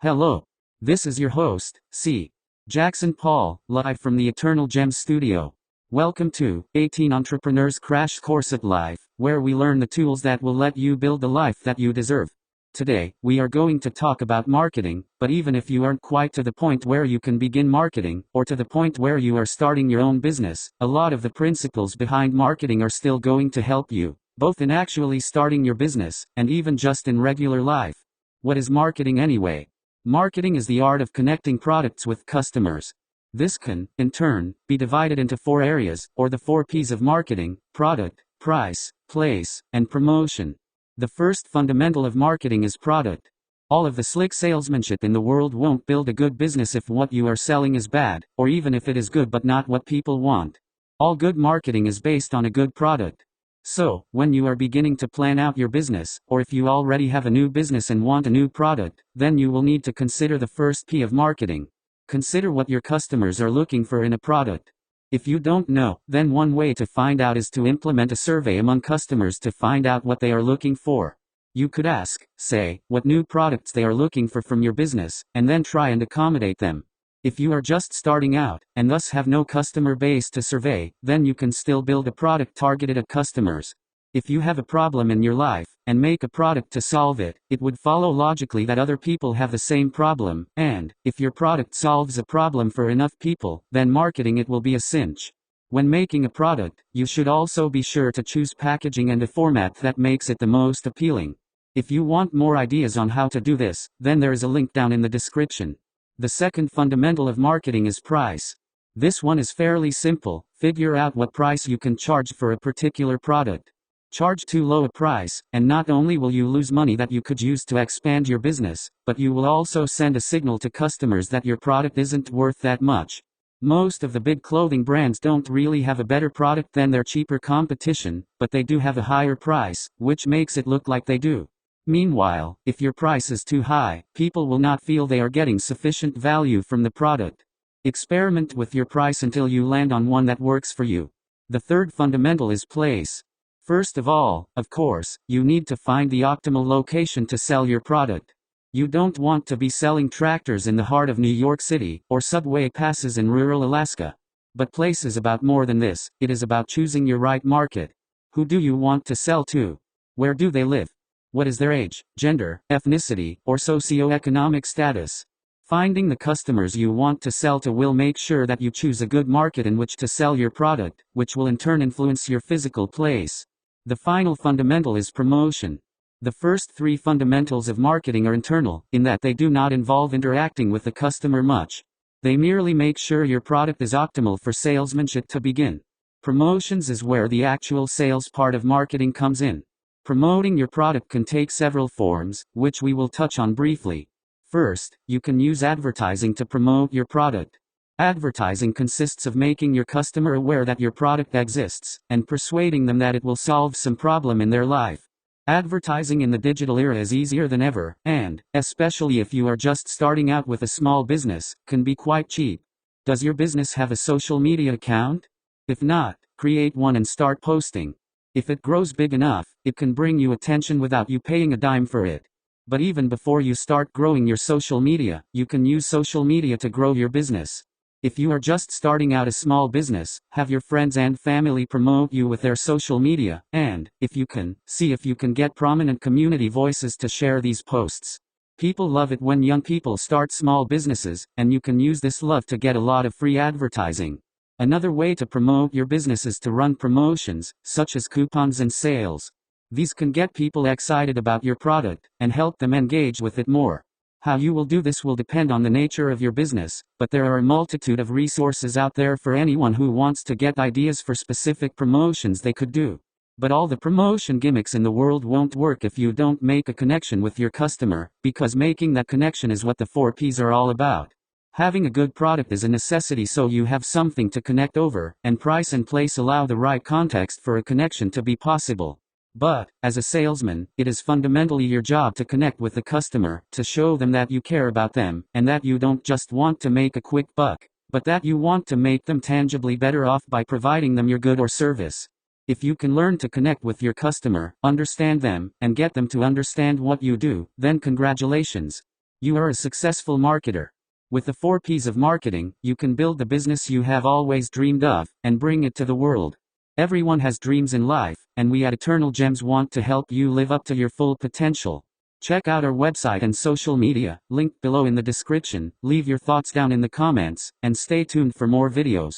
Hello. This is your host, C. Jackson Paul, live from the Eternal Gems Studio. Welcome to 18 Entrepreneurs Crash Course at Life, where we learn the tools that will let you build the life that you deserve. Today, we are going to talk about marketing, but even if you aren't quite to the point where you can begin marketing, or to the point where you are starting your own business, a lot of the principles behind marketing are still going to help you, both in actually starting your business, and even just in regular life. What is marketing anyway? Marketing is the art of connecting products with customers. This can, in turn, be divided into 4 areas, or the 4 P's of marketing: product, price, place, and promotion. The first fundamental of marketing is product. All of the slick salesmanship in the world won't build a good business if what you are selling is bad, or even if it is good but not what people want. All good marketing is based on a good product. So, when you are beginning to plan out your business, or if you already have a new business and want a new product, then you will need to consider the first P of marketing. Consider what your customers are looking for in a product. If you don't know, then one way to find out is to implement a survey among customers to find out what they are looking for. You could ask, say, what new products they are looking for from your business, and then try and accommodate them. If you are just starting out, and thus have no customer base to survey, then you can still build a product targeted at customers. If you have a problem in your life, and make a product to solve it, it would follow logically that other people have the same problem, and, if your product solves a problem for enough people, then marketing it will be a cinch. When making a product, you should also be sure to choose packaging and a format that makes it the most appealing. If you want more ideas on how to do this, then there is a link down in the description. The second fundamental of marketing is price. This one is fairly simple: figure out what price you can charge for a particular product. Charge too low a price, and not only will you lose money that you could use to expand your business, but you will also send a signal to customers that your product isn't worth that much. Most of the big clothing brands don't really have a better product than their cheaper competition, but they do have a higher price, which makes it look like they do. Meanwhile, if your price is too high, people will not feel they are getting sufficient value from the product. Experiment with your price until you land on one that works for you. The third fundamental is place. First of all, of course, you need to find the optimal location to sell your product. You don't want to be selling tractors in the heart of New York City, or subway passes in rural Alaska. But place is about more than this. It is about choosing your right market. Who do you want to sell to? Where do they live? What is their age, gender, ethnicity, or socioeconomic status? Finding the customers you want to sell to will make sure that you choose a good market in which to sell your product, which will in turn influence your physical place. The final fundamental is promotion. The first 3 fundamentals of marketing are internal, in that they do not involve interacting with the customer much. They merely make sure your product is optimal for salesmanship to begin. Promotions is where the actual sales part of marketing comes in. Promoting your product can take several forms, which we will touch on briefly. First, you can use advertising to promote your product. Advertising consists of making your customer aware that your product exists, and persuading them that it will solve some problem in their life. Advertising in the digital era is easier than ever, and, especially if you are just starting out with a small business, can be quite cheap. Does your business have a social media account? If not, create one and start posting. If it grows big enough, it can bring you attention without you paying a dime for it. But even before you start growing your social media, you can use social media to grow your business. If you are just starting out a small business, have your friends and family promote you with their social media, and, if you can, see if you can get prominent community voices to share these posts. People love it when young people start small businesses, and you can use this love to get a lot of free advertising. Another way to promote your business is to run promotions, such as coupons and sales. These can get people excited about your product, and help them engage with it more. How you will do this will depend on the nature of your business, but there are a multitude of resources out there for anyone who wants to get ideas for specific promotions they could do. But all the promotion gimmicks in the world won't work if you don't make a connection with your customer, because making that connection is what the 4 P's are all about. Having a good product is a necessity so you have something to connect over, and price and place allow the right context for a connection to be possible. But, as a salesman, it is fundamentally your job to connect with the customer, to show them that you care about them, and that you don't just want to make a quick buck, but that you want to make them tangibly better off by providing them your good or service. If you can learn to connect with your customer, understand them, and get them to understand what you do, then congratulations. You are a successful marketer. With the 4 P's of marketing, you can build the business you have always dreamed of, and bring it to the world. Everyone has dreams in life, and we at Eternal Gems want to help you live up to your full potential. Check out our website and social media, linked below in the description, leave your thoughts down in the comments, and stay tuned for more videos.